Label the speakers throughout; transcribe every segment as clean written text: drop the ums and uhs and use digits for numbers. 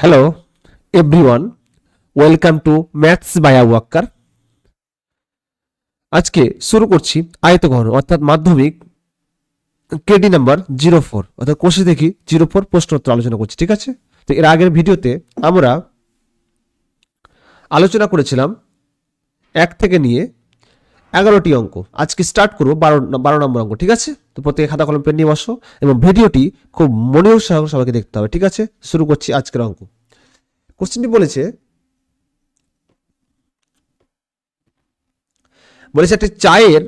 Speaker 1: Hello everyone, welcome to maths by Waqar. আজকে শুরু করছি আয়তঘন অর্থাৎ মাধ্যমিক কেডি নাম্বার 04 অর্থাৎ কোষে দেখি 04 প্রশ্নোত্তর আলোচনা করছি। ঠিক আছে, তো এর আগের ভিডিওতে আমরা আলোচনা করেছিলাম 1 থেকে নিয়ে 11টি অঙ্ক। আজকে স্টার্ট করবো 12 নম্বর অঙ্ক। ঠিক আছে, তো প্রত্যেকে খাতা কলম পেন নিয়ে বসো এবং ভিডিওটি খুব মনোযোগ সহকারে সবাইকে দেখতে হবে। ঠিক আছে, শুরু করছি আজকের অঙ্ক। কোশ্চেনটি বলেছে একটি চায়ের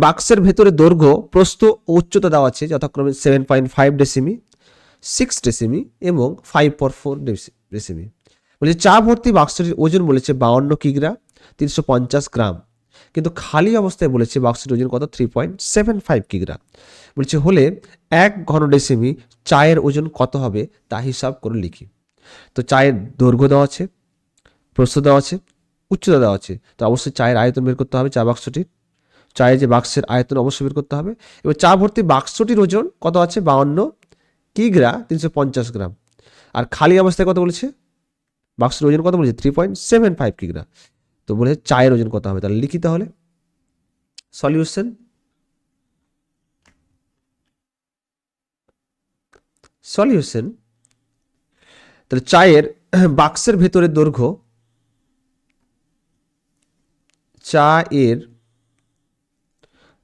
Speaker 1: বাক্সের ভেতরে দৈর্ঘ্য প্রস্থ ও উচ্চতা দেওয়া আছে যথাক্রমে 7.5 ডেসিমি, 6 ডেসিমি এবং 5.4 ডেসিমি। বলেছে চা ভর্তি বাক্সটির ওজন বলেছে 52 কিগ্রা 350 গ্রাম, কিন্তু খালি অবস্থায় বলেছে বাক্সটির ওজন কত 3.75 কিগ্রা। বলছে হলে 1 ঘন ডেসিমি চায়ের ওজন কত হবে তা হিসাব করে লিখি। তো চায়ের দৈর্ঘ্য দেওয়া আছে, প্রস্থ দেওয়া আছে, উচ্চতা দেওয়া আছে, তো অবশ্যই চায়ের আয়তন বের করতে হবে। চা বাক্সটির চায়ের যে বাক্সের আয়তন অবশ্যই বের করতে হবে। এবার চা ভর্তি বাক্সটির ওজন কত আছে 52 কিগ্রা 350 গ্রাম, আর খালি অবস্থায় কত বলেছে বাক্সের ওজন কত বলেছে 3.75 কিগ্রা। তো বলে চায়ের ওজন কত হবে, তাহলে লিখি তাহলে সলিউশন। সলিউশন তাহলে চায়ের বাক্সের ভেতরের দৈর্ঘ্য, চায়ের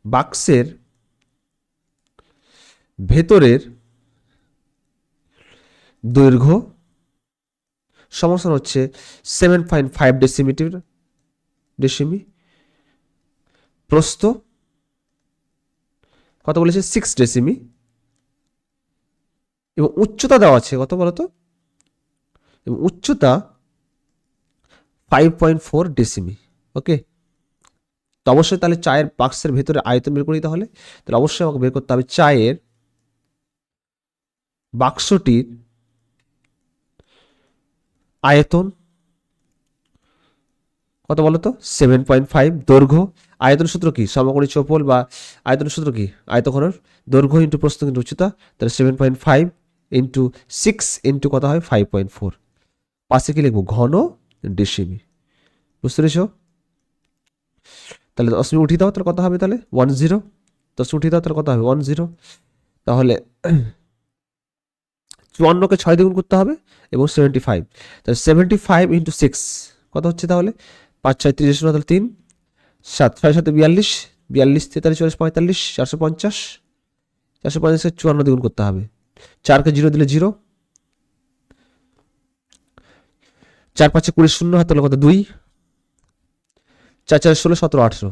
Speaker 1: বাক্সের ভেতরের দৈর্ঘ্য সমস্যা হচ্ছে 7.5 ডেসিমি, প্রস্থ কত বলেছে 6 ডেসিমি এবং উচ্চতা দেওয়া আছে কত বলতো, এবং উচ্চতা 5.4 ডেসিমি। ওকে, তো অবশ্যই তাহলে চায়ের বাক্সের ভেতরে আয়তন বের করি, তাহলে অবশ্যই আমাকে বের করতে হবে চায়ের বাক্সটির আয়তন কত বলতো 7.5, দৈর্ঘ্য, আয়তন সূত্র কি সমকোণী চৌপল বা আয়তন সূত্র কি আয়তঘনের দৈর্ঘ্য ইন্টু প্রস্থ ইন্টু উচ্চতা, তাহলে 7.5 ইন্টু 6 ইন্টু কত হয় 5.4, পাশে কি লিখবো ঘন ডেসিমি। বুঝতে পেরেছ? তাহলে 10 উঠিয়ে দাও, তাহলে কত হবে তাহলে 10, 10 উঠিয়ে দাও তাহলে কত হবে 10, তাহলে 54কে 6 দিয়ে গুণ করতে হবে এবং 75, তাহলে 75 ইন্টু 6 কত হচ্ছে তাহলে 5 6 30, তাহলে 3 7 6 7 42, 42 43 44 45 450, 450কে 54 দিয়ে গুণ করতে হবে। 4কে 0 দিলে 0, 4 5 20 শূন্য হাত তাহলে কত 2, 4 4 16 17 18,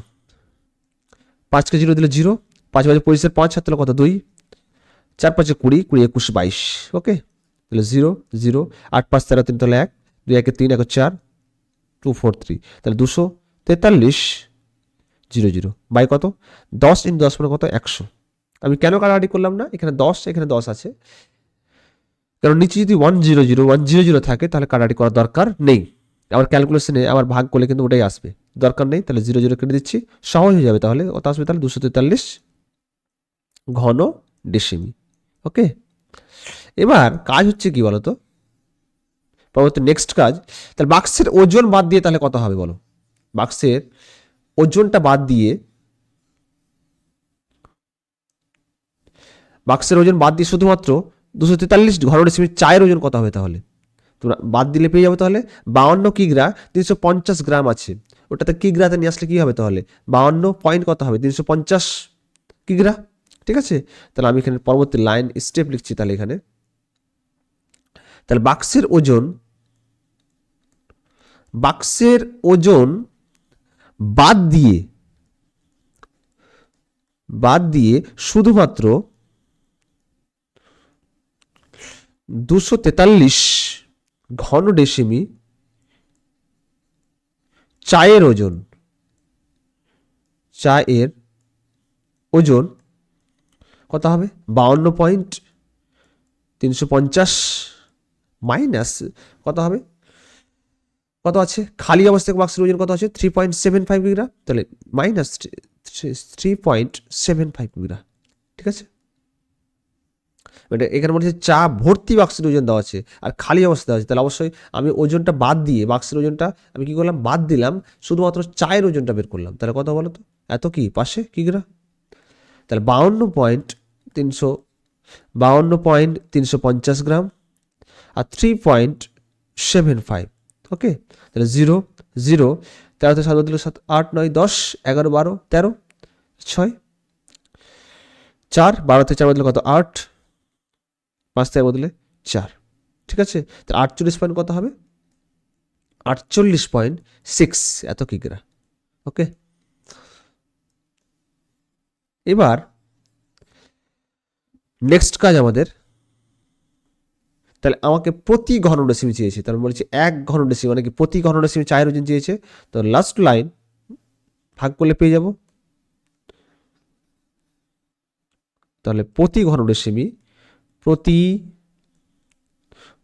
Speaker 1: 5কে 0 দিলে 0, 5 5 25 5 হাত তাহলে কত 2, 4 5 20 20 21 22। ওকে, তাহলে 0 0 8 5 13 3 তাহলে 1, 2 1 3 1 4 243, তাহলে 243 0 0 বাই কত 10 ইন্টু 10 মানে কত 100। আমি কেন কাটাকাটি করলাম না, এখানে 10 এখানে 10 আছে, কারণ নিচে যদি 100 থাকে তাহলে কাটাকাটি করার দরকার নেই। আমার ক্যালকুলেশনে আমার ভাগ করলে কিন্তু ওটাই আসবে, দরকার নেই। তাহলে 0 0 কেটে দিচ্ছি, সহজ হয়ে যাবে। তাহলে কত আসবে তাহলে 243 ঘন ডেসিমি। ওকে, এবার কাজ হচ্ছে কি বলতো, পরবর্তী নেক্সট কাজ, তাহলে বাক্সের ওজন বাদ দিয়ে তাহলে কত হবে বলো, বাক্সের ওজনটা বাদ দিয়ে, বাক্সের ওজন বাদ দিয়ে শুধুমাত্র 243 ঘন ডেসিমি চায়ের ওজন কত হবে তাহলে তোমরা বাদ দিলে পেয়ে যাবে। তাহলে 52 কিগ্রা 350 গ্রাম আছে, ওটাতে কিগ্রাতে নিয়ে আসলে কি হবে তাহলে 52 পয়েন্ট কত হবে 350 কিগ্রা। ঠিক আছে, তাহলে আমি এখানে পরবর্তী লাইন স্টেপ লিখছি। তাহলে এখানে তাহলে বাক্সের ওজন বাদ দিয়ে শুধুমাত্র 243 ঘন ডেসিমি চায়ের ওজন কত হবে 52.350 মাইনাস কত হবে, কত আছে খালি অবস্থায় বাক্সের ওজন কত আছে 3.75 কিগ্রা, তাহলে মাইনাস 3.75 কিগ্রা। ঠিক আছে, মানে এখানে মনে হচ্ছে চা ভর্তি বাক্সের ওজন দেওয়া আছে আর খালি অবস্থা দেওয়া আছে, তাহলে অবশ্যই আমি ওজনটা বাদ দিয়ে বাক্সের ওজনটা আমি কী করলাম, বাদ দিলাম, শুধুমাত্র চায়ের ওজনটা বের করলাম। তাহলে কত বলো তো, এত কি পাশে কি গ্রাম, তাহলে 52.350 গ্রাম আর 3.75। ওকে, তাহলে 0 0, 13 থেকে 7 দিল 7, 8 9 10 11 12 13 6 4, 12 থেকে 4 বদলে কত 8, 5 থেকে বদলে 4। ঠিক আছে, তাহলে 48 পয়েন্ট কত হবে, 48.6 এত কিগ্রা। ওকে, এবার নেক্সট কাজ আমাদের, তাহলে আমাকে প্রতি ঘন ডেসিমি চেয়েছে, তাহলে বলেছি 1 ঘন ডেসিমি মানে কি প্রতি ঘন ডেসিমি চায়ের ওজন চেয়েছে, তো লাস্ট লাইন ভাগ করলে পেয়ে যাব। তাহলে প্রতি ঘন ডেসিমি, প্রতি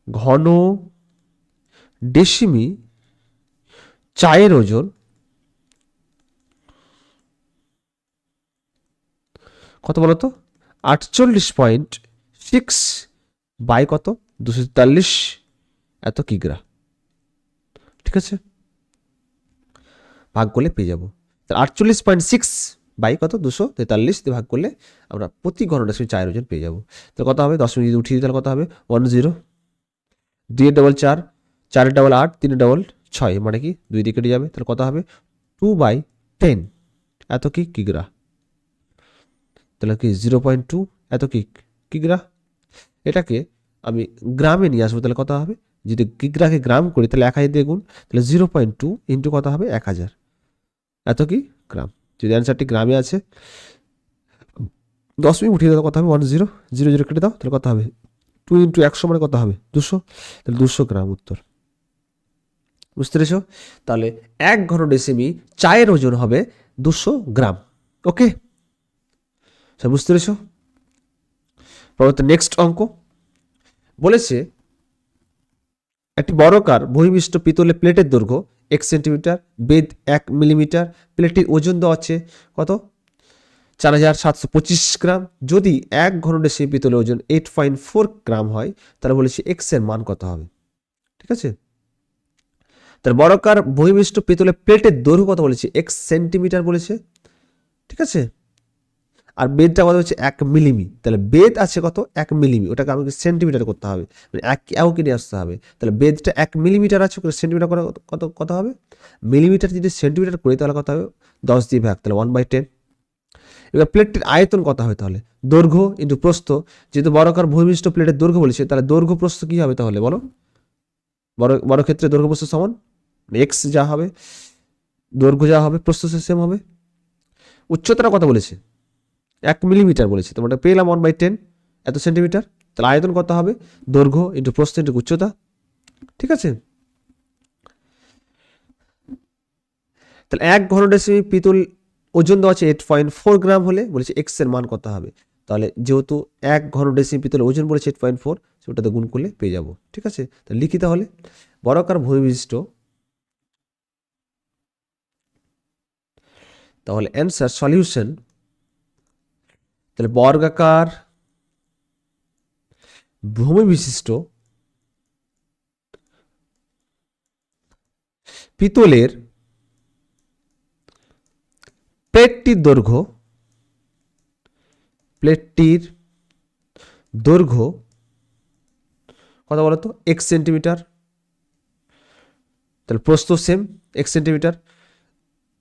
Speaker 1: ঘন ডেসিমি চায়ের ওজন কত বলতো, 48.6 বাই কত 243 এত কিগ্রা। ঠিক আছে, ভাগ করলে পেয়ে যাবো। তাহলে 48.6 বাই কত 243 দিয়ে ভাগ করলে আমরা প্রতি ঘন ডেসিমি চায়ের ওজন পেয়ে যাবো। তাহলে কত হবে, 10 মিনিট উঠিয়ে দিই, তাহলে কত হবে 10, 2 ডবল 4, 4 ডবল 8, 3 ডবল 6, মানে কি 2 দিয়ে কেটে যাবে, তাহলে কত হবে 2/10 এত কি কিগ্রা। তাহলে কি 0.2 এত কি কিগ্রা। এটাকে আমি গ্রামে নিয়ে আসবো, তাহলে কত হবে, যদি কিগ্রাকে গ্রাম করি তাহলে 1000 দিয়ে গুণ, তাহলে 0.2 ইন্টু কত হবে 1000 এত কি গ্রাম। যদি অ্যান্সারটি গ্রামে আছে 10 মিনিট উঠিয়ে দাও, কত হবে 10, 0 কেটে দাও, তাহলে কত হবে 2 ইন্টু 100 মানে কত হবে 200, তাহলে 200 গ্রাম উত্তর। বুঝতে পেরেছ, তাহলে 1 ঘন ডেসিমি চায়ের ওজন হবে 200 গ্রাম। ওকে, বুঝতে পেরেছ। পরবর্তী নেক্সট অঙ্ক বলেছে একটি বর্গাকার বহির্বিষ্ট পিতলের প্লেটের দৈর্ঘ্য 1 সেন্টিমিটার, বেধ 1 মিলিমিটার, প্লেটটির ওজন দেওয়া আছে কত 4725 গ্রাম। যদি 1 ঘন ডেসিমি পিতলের ওজন 8.4 গ্রাম হয়, তাহলে বলেছে এক্স এর মান কত হবে। ঠিক আছে, তাহলে বর্গাকার বহির্বিষ্ট পিতলের প্লেটের দৈর্ঘ্য কত বলেছে 1 সেন্টিমিটার বলেছে। ঠিক আছে, আর বেদটা কত হচ্ছে 1 মিলিমি, তাহলে বেদ আছে কত 1 মিলিমি, ওটাকে আমাকে সেন্টিমিটার করতে হবে, মানে এককে নিয়ে আসতে হবে। তাহলে বেদটা 1 মিলিমিটার আছে, সেন্টিমিটার করে কত কত হবে, মিলিমিটার যদি সেন্টিমিটার করি তাহলে কত হবে 10 দিয়ে ভাগ, তাহলে 1/10। এবার প্লেটটির আয়তন কত হবে, তাহলে দৈর্ঘ্য ইন্টু প্রস্থ, যেহেতু বর্গাকার বহির্বিষ্ট প্লেটের দৈর্ঘ্য বলেছে, তাহলে দৈর্ঘ্য প্রস্থ কি হবে তাহলে বলো, বড় ক্ষেত্রে দৈর্ঘ্য প্রস্থ সমান এক্স যা হবে, দৈর্ঘ্য যা হবে প্রস্থ সেম হবে। উচ্চতাটা কত বলেছে 1 মিলিমিটার বলেছে, তোমরা পেলাম 1/10 এত সেন্টিমিটার। তাহলে আয়তন কত হবে, দৈর্ঘ্য ইন্টু প্রস্থ ইন্টু উচ্চতা। ঠিক আছে, তাহলে 1 ঘন ডেসিমি পিতল ওজন দেওয়া আছে 8.4 গ্রাম হলে বলেছে এক্স এর মান কত হবে। তাহলে যেহেতু 1 ঘন ডেসিমি পিতলের ওজন বলেছে 8.4, সেটাতে গুণ করলে পেয়ে যাব। ঠিক আছে, তাহলে লিখি তাহলে বর্গাকার বহির্বিষ্ট, তাহলে অ্যান্সার সলিউশন, তাহলে বর্গাকার ভূমি বিশিষ্ট পিতলের প্লেটটির দৈর্ঘ্য কত বলতো 1 সেন্টিমিটার, তাহলে প্রস্থ সেম 1 সেন্টিমিটার,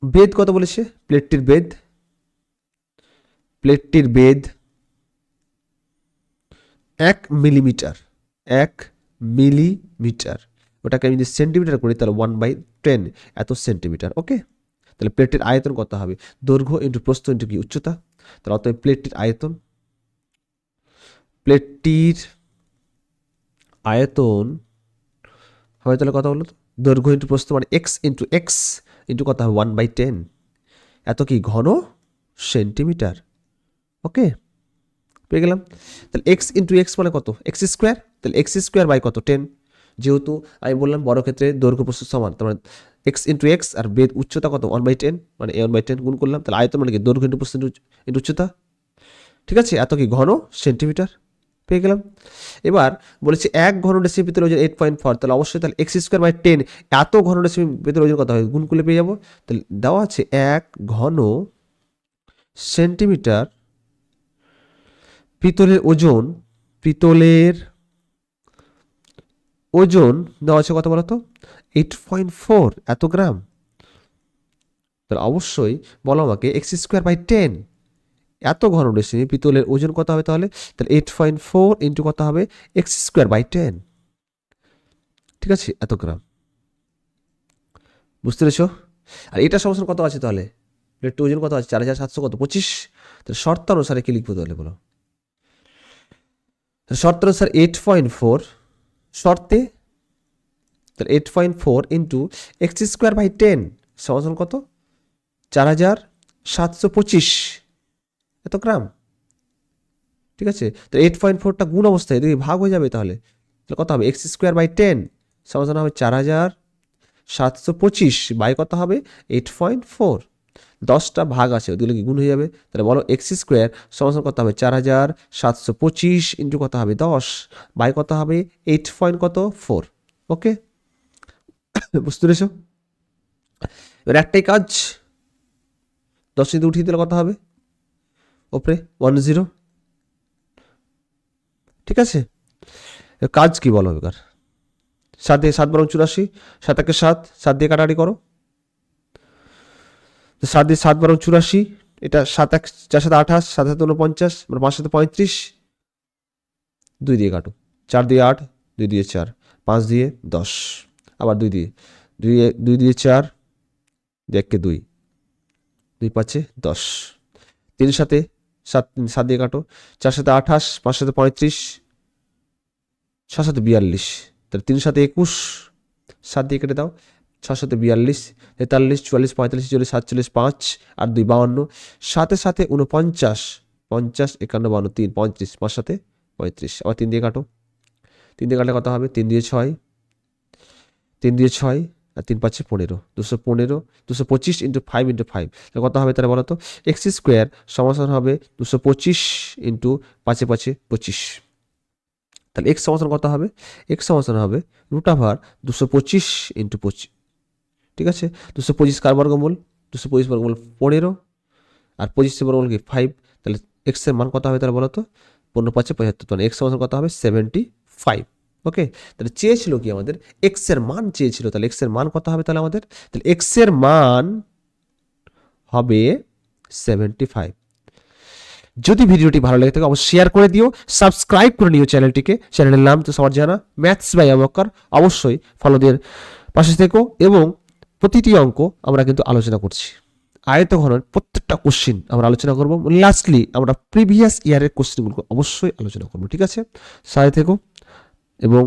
Speaker 1: বেদ কত বলেছে, প্লেটটির বেদ 1 মিলিমিটার, 1 মিলিমিটার, ওটাকে আমি যদি সেন্টিমিটার করি তাহলে 1/10 এত সেন্টিমিটার। ওকে, তাহলে প্লেটের আয়তন কত হবে, দৈর্ঘ্য ইন্টু প্রস্থ ইন্টু কি উচ্চতা, তাহলে অতএব প্লেটটির আয়তন হবে তাহলে কত বলো তো, দৈর্ঘ্য ইন্টু প্রস্থ মানে এক্স ইন্টু কত হবে 1/10 এত কি ঘন সেন্টিমিটার। ওকে, পেয়ে গেলাম। তাহলে এক্স ইন্টু এক্স মানে কত এক্স স্কোয়ার, তাহলে এক্স স্কোয়ার বাই কত 10, যেহেতু আমি বললাম বড় ক্ষেত্রে দৈর্ঘ্য প্রস্থ সমান, তার মানে এক্স ইন্টু এক্স আর বেদ উচ্চতা কত 1/10, মানে 1/10 গুণ করলাম, তাহলে আয়তন মানে কি দৈর্ঘ্য ইন্টু প্রস্থ ইন্টু উচ্চতা। ঠিক আছে, এত কি ঘন সেন্টিমিটার। পেয়ে গেলাম। এবার বলেছে 1 ঘন ডেসিমিটার ভিতরে ওজন 8.4, তাহলে অবশ্যই তাহলে x²/10 এত ঘন ডেসিমিটার ভিতরে ওজন কত হয়, গুণ করলে পেয়ে যাবো। তাহলে দেওয়া আছে 1 ঘন সেন্টিমিটার পিতলের ওজন দেওয়া আছে কত বলতো, 8.4 এত গ্রাম। তাহলে অবশ্যই বলো আমাকে x²/10 এত ঘন ডেসিমিটার পিতলের ওজন কত হবে, তাহলে 8.4 ইন্টু কত হবে, x²/10, ঠিক আছে, এত গ্রাম। বুঝতে পেরেছো? আর এটা সমস্যা কত আছে, তাহলে প্লেটটির ওজন কত আছে, 4700 কত 25। তাহলে শর্ত অনুসারে কি লিখবো তাহলে বলো, শর্ত অনুসারে 8.4 শর্তে, তাহলে 8.4 ইন্টু x²/10 সমান কত, 4725 এত গ্রাম, ঠিক আছে। তো 8.4টা গুণ অবস্থায় এদিকে ভাগ হয়ে যাবে, তাহলে কত হবে, x²/10 সমান হবে 4725 বাই কত হবে 8.4, 10টা ভাগ আছে ওদিকে গুণ হয়ে যাবে। তাহলে বলো x² সমান কত হবে, 4725 ইন্টু কত হবে 10 বাই কত হবে 8.4। ওকে, বুঝতে পেরেছো? এবার একটাই কাজ, 10 নিতে উঠিয়ে দিলে কত হবে, ওপরে 10, ঠিক আছে। কাজ কি বলো এবার, 7 দিয়ে 7 × 84, 7 × 7, 7 দিয়ে কাটাকাটি করো, 7 দিয়ে 7 × 84, এটা 7 1 4 7 28, 7 7 49, 5 7 35, 2 দিয়ে কাটো, 4 দিয়ে 8, 2 দিয়ে 4, 5 দিয়ে 10, আবার 2 দিয়ে 2 দিয়ে 4, 1 2, 2 5 10, 3 সাথে 7 দিয়ে কাটো, 4 7 28, 5 7 35, 6 7 42, তাহলে 3 7 21, 7 দিয়ে কেটে দাও, 6 7 42, 43 44 45 46 47 5 আর 2 52, 7 7 49, 50 51 52 3 35, 5 7 35, আবার 3 দিয়ে কাটো, 3 দিয়ে কাটলে কত হবে, 3 দিয়ে 6, 3 দিয়ে 6 আর 3 5 15, 215, 225 ইন্টু 5 ইন্টু 5, তাহলে কত হবে, তাহলে বলো তো x² সমান হবে 225 ইন্টু 5 5 25, তাহলে x সমান কত হবে, x সমান হবে √225 ইন্টু 25, ঠিক আছে। 225 কার বর্গমূল, 225 বর্গমূল 15 আর 25 বর্গমূল কি 5, তাহলে x এর মান কত হবে, তাহলে বলো তো 15 5 75, তাহলে x সমান কত হবে 75। ওকে, তাহলে চেয়েছিল কি আমাদের, x এর মান চেয়েছিল, তাহলে x এর মান কত হবে, তাহলে আমাদের, তাহলে x এর মান হবে 75। যদি ভিডিওটি ভালো লেগে থাকে অবশ্যই শেয়ার করে দিও, সাবস্ক্রাইব করে নিও চ্যানেলটিকে, চ্যানেলের নাম তো সবার জানা, ম্যাথস বাই আবুবকর। অবশ্যই ফলো দিয়ে পাশে থেকো, এবং প্রতিটি অঙ্ক আমরা কিন্তু আলোচনা করছি, আয়তঘনের প্রত্যেকটা কোশ্চিন আমরা আলোচনা করব, লাস্টলি আমরা প্রিভিয়াস ইয়ারের কোশ্চিনগুলো অবশ্যই আলোচনা করব, ঠিক আছে। সাথে থেকো এবং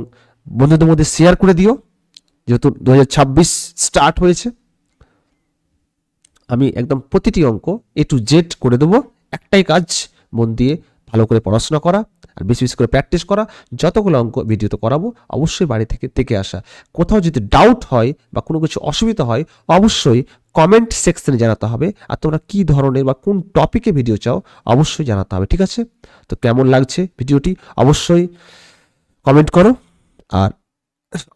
Speaker 1: বন্ধুদের মধ্যে শেয়ার করে দিও, যেহেতু 2026 স্টার্ট হয়েছে, আমি একদম প্রতিটি অঙ্ক A to Z করে দেবো। একটাই কাজ, মন দিয়ে ভালো করে পড়াশোনা করা আর বেশি বেশি করে প্র্যাকটিস করা। যতগুলো অঙ্ক ভিডিওতে করাবো অবশ্যই বাড়ি থেকে আসা। কোথাও যদি ডাউট হয় বা কোনো কিছু অসুবিধা হয় অবশ্যই কমেন্ট সেকশনে জানাতে হবে, আর তোমরা কী ধরনের বা কোন টপিকে ভিডিও চাও অবশ্যই জানাতে হবে, ঠিক আছে। তো কেমন লাগছে ভিডিওটি অবশ্যই কমেন্ট করো, আর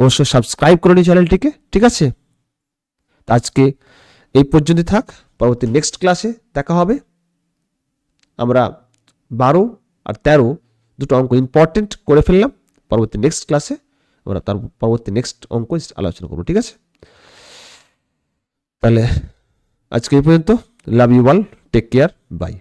Speaker 1: অবশ্যই সাবস্ক্রাইব করে নিই চ্যানেলটিকে, ঠিক আছে। আজকে এই পর্যন্ত থাক, পরবর্তী নেক্সট ক্লাসে দেখা হবে। আমরা 12 আর 13 দুটো অঙ্ক ইম্পর্টেন্ট করে ফেললাম, পরবর্তী নেক্সট ক্লাসে আমরা তার পরবর্তী নেক্সট অঙ্ক আলোচনা করবো, ঠিক আছে। তাহলে আজকে এই পর্যন্ত, love you all, take care, by.